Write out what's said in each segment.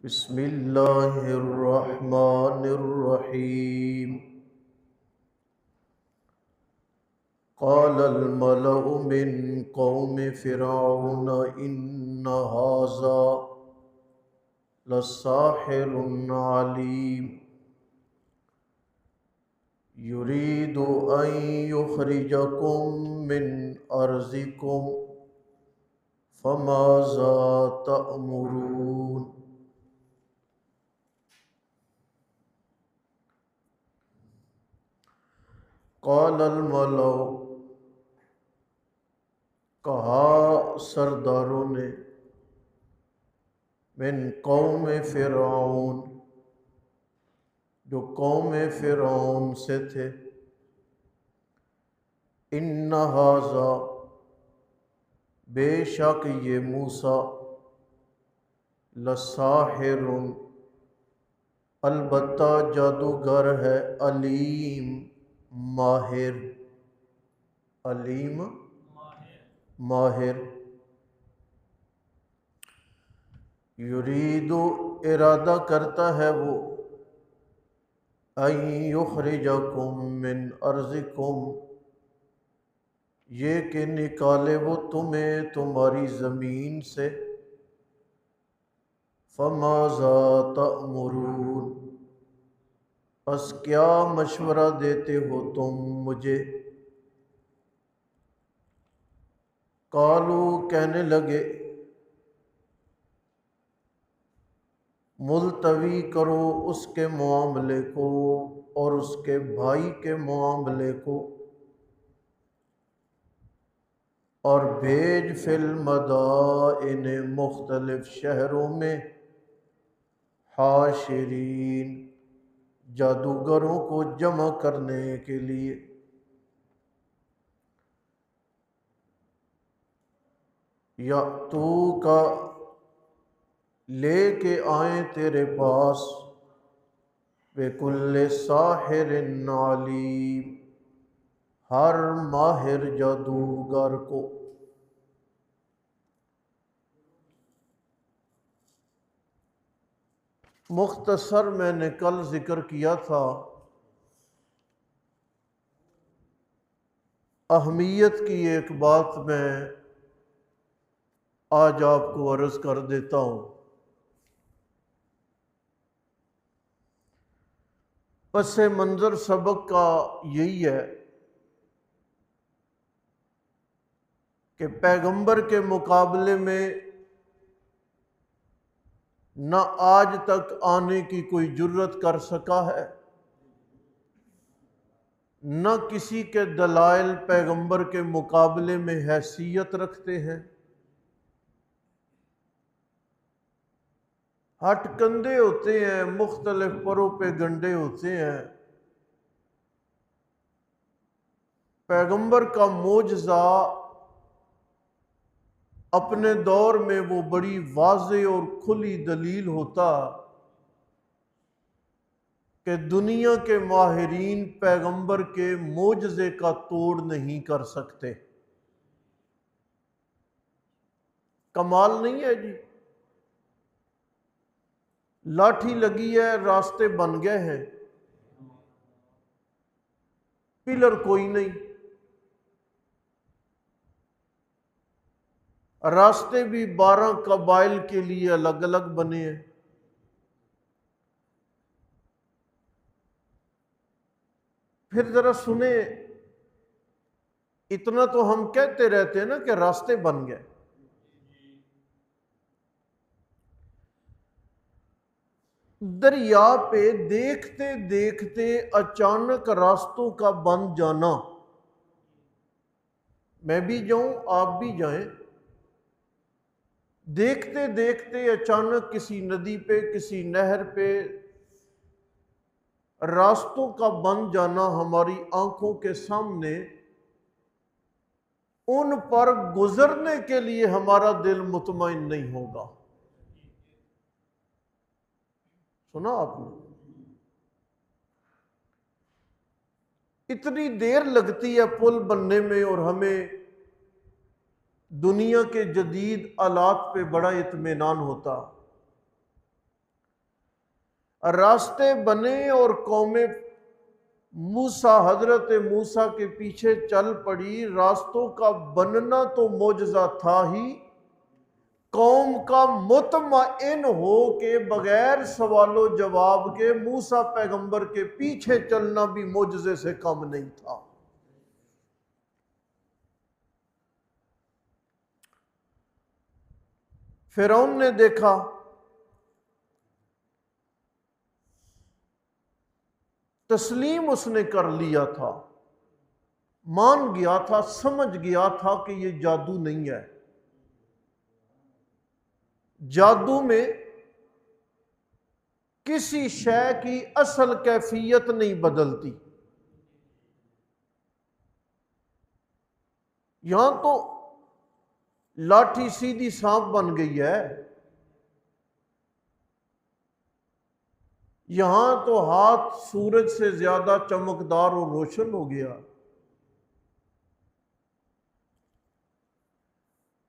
बिस्मिल्लाहिर्रहमानिर्रहीम। क़ालल मलअु मिन क़ौमि फ़िरऔन इन्न हाज़ा लसाहिरुन अलीम युरीदु अन युख़रिजकुम मिन अर्ज़िकुम फ़माज़ा तअमुरून। क़ालल मलअु, कहा सरदारों ने, मिन कौम फ़िरऔन, जो कौम फ़िरऔन से थे, इन्न हाज़ा, बेशक ये मूसा, लसाहिरुन, अलबत्ता जादूगर है, अलीम, माहिर, अलीम माहिर। युरीदु, इरादा करता है वो, अन युख़रिजकुम मिन अर्ज़िकुम, ये कि निकाले वो तुम्हें तुम्हारी ज़मीन से, फ़माज़ा तअमुरून, बस क्या मशवरा देते हो तुम मुझे। कालू, कहने लगे, मुलतवी करो उसके मामले को और उसके भाई के मामले को, और भेज फिल मदाइन, मुख्तलिफ शहरों में, हाशिरीन, जादूगरों को जमा करने के लिए। या तू का, लेके आए तेरे पास, बेकुल्ले साहिरिन अलीम, हर माहिर जादूगर को। मुख्तसर मैंने कल जिक्र किया था, अहमियत की एक बात मैं आज आपको अर्ज कर देता हूँ। पस मंज़र सबक का यही है कि पैगंबर के मुकाबले में न आज तक आने की कोई जुर्रत कर सका है, न किसी के दलाइल पैगंबर के मुकाबले में हैसियत रखते हैं। हटकंदे होते हैं, मुख्तलिफ परों पे गंडे होते हैं। पैगंबर का मोजज़ा अपने दौर में वो बड़ी वाज़े और खुली दलील होता कि दुनिया के माहिरीन पैगंबर के मोजज़े का तोड़ नहीं कर सकते। कमाल नहीं है जी। लाठी लगी है, रास्ते बन गए हैं, पिलर कोई नहीं, रास्ते भी 12 कबाइल के लिए अलग अलग बने हैं। फिर जरा सुने, इतना तो हम कहते रहते हैं ना कि रास्ते बन गए। दरिया पे देखते देखते अचानक रास्तों का बन जाना, मैं भी जाऊं आप भी जाएं, देखते देखते अचानक किसी नदी पे, किसी नहर पे रास्तों का बन जाना हमारी आंखों के सामने, उन पर गुजरने के लिए हमारा दिल मुतमईन नहीं होगा। सुना आपने? इतनी देर लगती है पुल बनने में और हमें दुनिया के जदीद आलात पे बड़ा इत्मीनान होता। रास्ते बने और कौमें मूसा, हजरत मूसा के पीछे चल पड़ी। रास्तों का बनना तो मोजज़ा था ही, कौम का मुतमइन हो के बगैर सवालो जवाब के मूसा पैगंबर के पीछे चलना भी मोजज़े से कम नहीं था। फिरौन ने देखा तस्लीम उसने कर लिया था, मान गया था, समझ गया था कि ये जादू नहीं है। जादू में किसी शय की असल कैफियत नहीं बदलती। यहां तो लाठी सीधी सांप बन गई है, यहां तो हाथ सूरज से ज्यादा चमकदार और रोशन हो गया।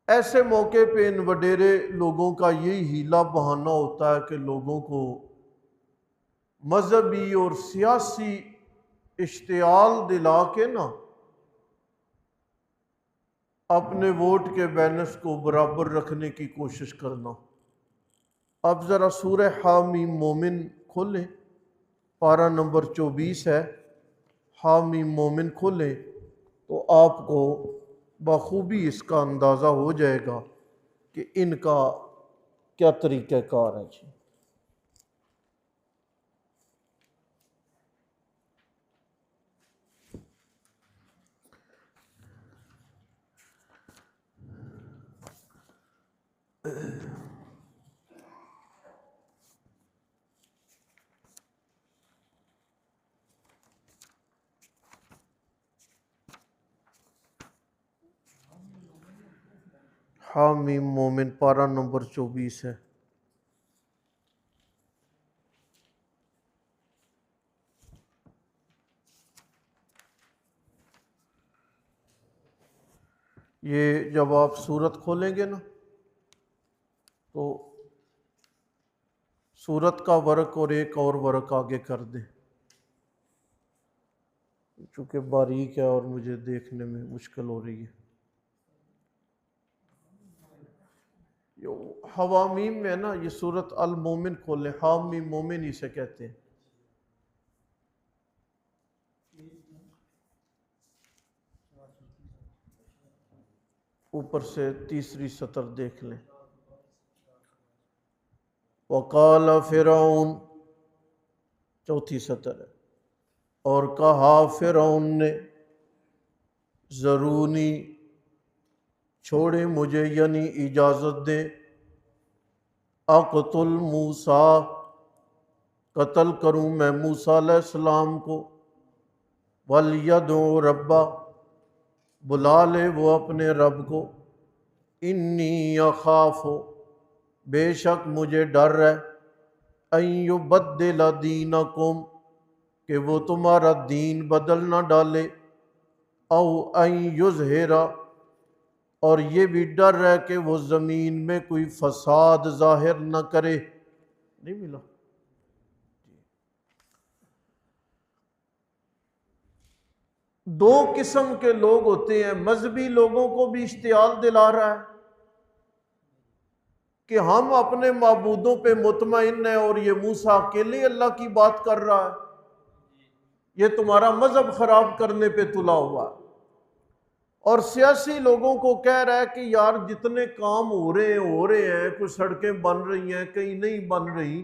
ऐसे मौके पे इन वडेरे लोगों का यही हीला बहाना होता है कि लोगों को मजहबी और सियासी इश्तियाल दिला के ना अपने वोट के बैलेंस को बराबर रखने की कोशिश करना। अब ज़रा सूरह हामी मोमिन खोलें, पारा नंबर 24 है। हामी मोमिन खोलें तो आपको बखूबी इसका अंदाज़ा हो जाएगा कि इनका क्या तरीक़ाकार है जी। हामी मोमिन पारा नंबर 24 है। ये जब आप सूरत खोलेंगे ना तो सूरत का वर्क और एक और वर्क आगे कर दें, चूँकि बारीक है और मुझे देखने में मुश्किल हो रही है। हवामीम में ना ये सूरत अल मोमिन खोले, हामी मोमिन इसे कहते हैं। ऊपर से तीसरी सतर देख लें। वकाल फिरौन, चौथी सतर है, और कहा फिरौन ने ज़रूनी, छोड़े मुझे यानी इजाज़त दे, अक़तुल मूसा, कत्ल करूँ मैं मूसा अलैहिस्सलाम को, वल यदउ रब्बा, बुला ले वो अपने रब को, इन्नी अखाफ़ु, बेशक मुझे डर है, अन युबद्दिल दीनकुम, कि वो तुम्हारा दीन बदल ना डाले, औ अन युज़हिरा, और ये भी डर है कि वो ज़मीन में कोई फसाद ज़ाहिर न करे। नहीं मिला। दो किस्म के लोग होते हैं, मजहबी लोगों को भी इश्तियाल दिला रहा है कि हम अपने माबूदों पे मुतमईन हैं और ये मूसा अकेले अल्लाह की बात कर रहा है, ये तुम्हारा मजहब खराब करने पे तुला हुआ। और सियासी लोगों को कह रहा है कि यार जितने काम हो रहे हैं, कुछ सड़कें बन रही हैं, कहीं नहीं बन रही,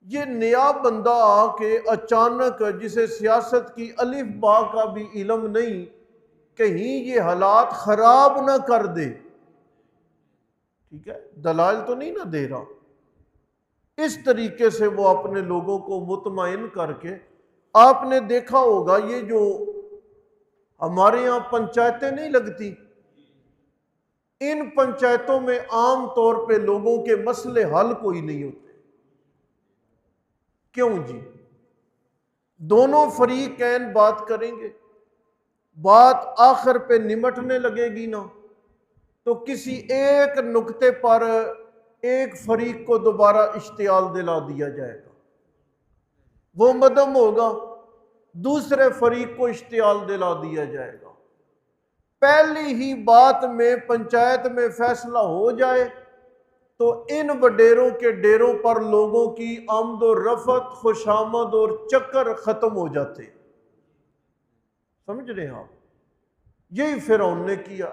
ये नया बंदा आके अचानक, जिसे सियासत की अलिफ बा का भी इल्म नहीं, कहीं ये हालात खराब ना कर दे। ठीक है, दलाल तो नहीं ना दे रहा। इस तरीके से वो अपने लोगों को मुतमईन करके, आपने देखा होगा ये जो हमारे यहाँ पंचायतें नहीं लगती, इन पंचायतों में आम तौर पे लोगों के मसले हल कोई नहीं होते। क्यों जी? दोनों फरीकैन बात करेंगे, बात आखिर पे निमटने लगेगी ना, तो किसी एक नुक्ते पर एक फरीक को दोबारा इश्तियाल दिला दिया जाएगा। वो मदम होगा, दूसरे फरीक को इश्तियाल दिला दिया जाएगा। पहली ही बात में पंचायत में फैसला हो जाए तो इन वडेरों के डेरों पर लोगों की आमद और रफत, खुशामद और चक्कर खत्म हो जाते। समझ रहे हैं आप? यही फिरौन ने किया।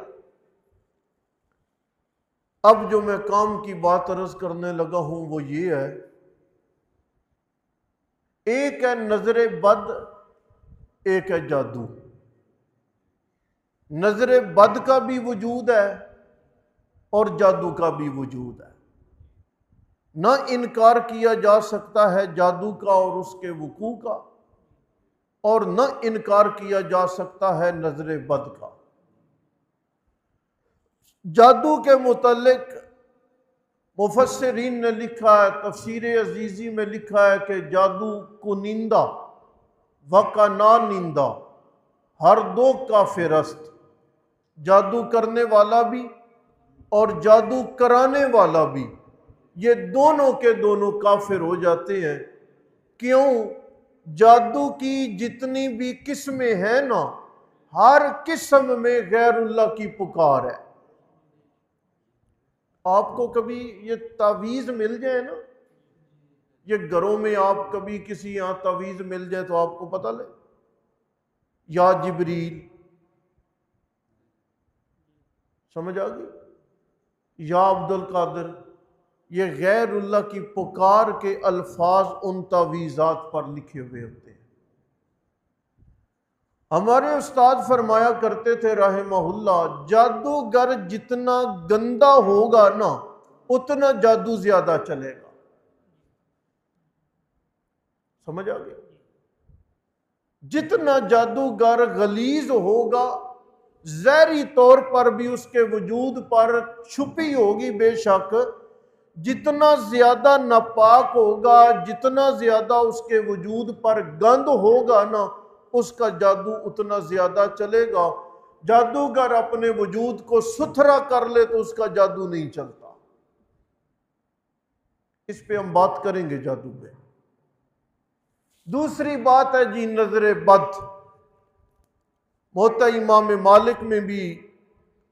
अब जो मैं काम की बात अर्ज करने लगा हूं वो ये है, एक है नजरे बद, एक है जादू। नजरे बद का भी वजूद है और जादू का भी वजूद है। ना इनकार किया जा सकता है जादू का और उसके वकू का, और न इनकार किया जा सकता है नजरे बद का। जादू के मुतल्लिक मुफस्सिरीन ने लिखा है, तफसीर अजीजी में लिखा है कि जादू कुनिंदा व का निंदा हर दो का फेरस्त, जादू करने वाला भी और जादू कराने वाला भी, ये दोनों के दोनों काफिर हो जाते हैं। क्यों? जादू की जितनी भी किस्में हैं ना, हर किस्म में गैरुल्लाह की पुकार है। आपको कभी ये तावीज़ मिल जाए ना, ये घरों में आप कभी किसी यहाँ तावीज़ मिल जाए तो आपको पता ले, या जिब्रील, समझ आ गई, या अब्दुल कादिर, ये गैरुल्लाह की पुकार के अल्फाज उन तावीज़ात पर लिखे हुए होते हैं। हमारे उस्ताद फरमाया करते थे रहमहुल्लाह, जादूगर जितना गंदा होगा ना उतना जादू ज्यादा चलेगा। समझ आ गया? जितना जादूगर गलीज होगा, जहरी तौर पर भी उसके वजूद पर छुपी होगी बेशक, जितना ज्यादा नापाक होगा, जितना ज्यादा उसके वजूद पर गंद होगा ना, उसका जादू उतना ज्यादा चलेगा। जादूगर अपने वजूद को सुथरा कर ले तो उसका जादू नहीं चलता। इस पे हम बात करेंगे जादू पे। दूसरी बात है जी नजरे बद। मोहत्ता इमाम मालिक में भी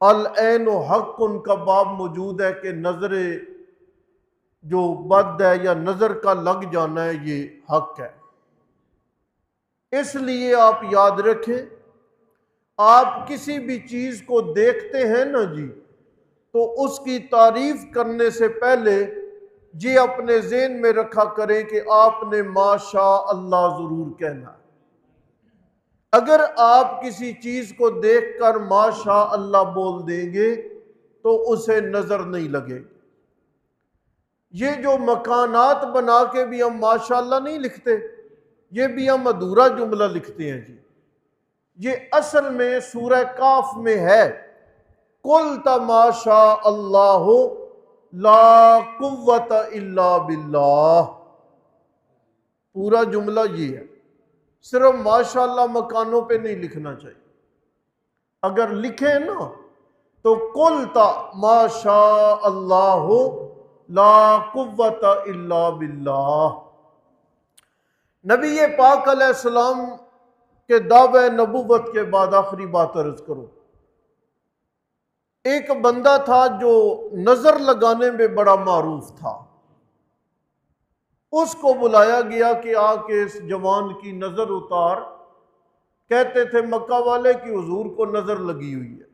अल ऐन हक उनका बाब मौजूद है कि नजरे जो बद है या नजर का लग जाना है ये हक है। इसलिए आप याद रखें, आप किसी भी चीज को देखते हैं ना जी, तो उसकी तारीफ करने से पहले ये अपने ज़हन में रखा करें कि आपने माशा अल्लाह जरूर कहना है। अगर आप किसी चीज को देखकर माशा अल्लाह बोल देंगे तो उसे नजर नहीं लगेगी। ये जो मकानात बना के भी हम माशाअल्लाह नहीं लिखते, ये भी हम अधूरा जुमला लिखते हैं जी। ये असल में सूरह काफ में है, कुल तमाशा अल्लाह ला कुव्वत इल्ला बिल्लाह। पूरा जुमला ये है, सिर्फ माशाअल्लाह मकानों पे नहीं लिखना चाहिए। अगर लिखे ना तो कुल तमाशा अल्लाह ला कुव्वत इल्ला बिल्लाह। नबी पाक अलैहिस्सलाम के दावे नबुव्वत के बाद आखिरी बात अर्ज करो। एक बंदा था जो नजर लगाने में बड़ा मारूफ था। उसको बुलाया गया कि आके इस जवान की नजर उतार। कहते थे मक्का वाले कि हुजूर को नजर लगी हुई है।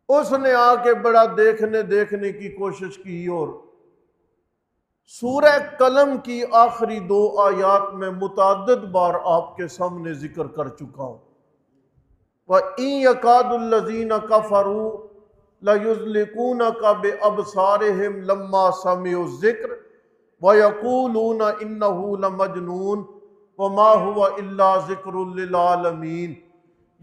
उसने आके बड़ा देखने की कोशिश की और सूरह कलम की आखिरी 2 आयात में मुताद्दिद बार आपके सामने जिक्र कर चुका हूं। वह इन यकादुल्लज़ीना कफरू लयुज़्लिकूनका बिअबसारिहिम लम्मा समिउ ज़िक्र व यक़ूलूना इन्नहु लमजनून वमा हुवा इल्ला ज़िक्रुल लिल आलमीन।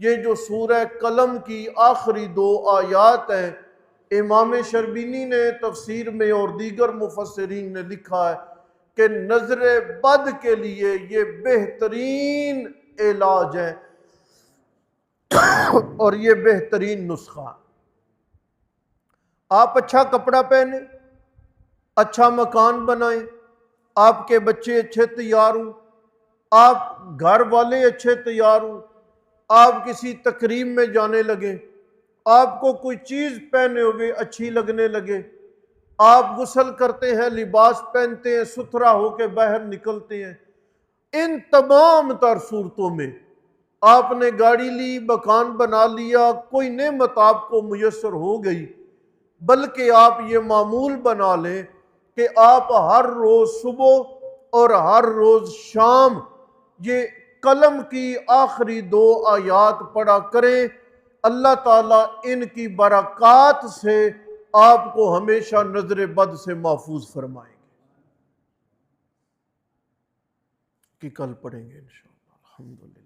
ये जो सूरह कलम की आखिरी 2 आयात हैं, इमाम शर्बीनी ने तफसीर में और दीगर मुफस्सिरीन ने लिखा है कि नजरे बद के लिए ये बेहतरीन इलाज है और ये बेहतरीन नुस्खा। आप अच्छा कपड़ा पहने, अच्छा मकान बनाएं, आपके बच्चे अच्छे तैयार हों, आप घर वाले अच्छे तैयार हो, आप किसी तकरीब में जाने लगे, आपको कोई चीज़ पहने हुए अच्छी लगने लगे, आप गुस्ल करते हैं, लिबास पहनते हैं, सुथरा होकर बाहर निकलते हैं, इन तमाम तर सूरतों में आपने गाड़ी ली, मकान बना लिया, कोई नेमत आपको मुयस्सर हो गई, बल्कि आप ये मामूल बना लें कि आप हर रोज़ सुबह और हर रोज़ शाम ये कलम की आखिरी 2 आयात पढ़ा करें। अल्लाह ताला इनकी बरक़ात से आपको हमेशा नजर बद से महफूज फरमाएंगे। कि कल पढ़ेंगे इंशाअल्लाह। अल्हम्दुलिल्लाह।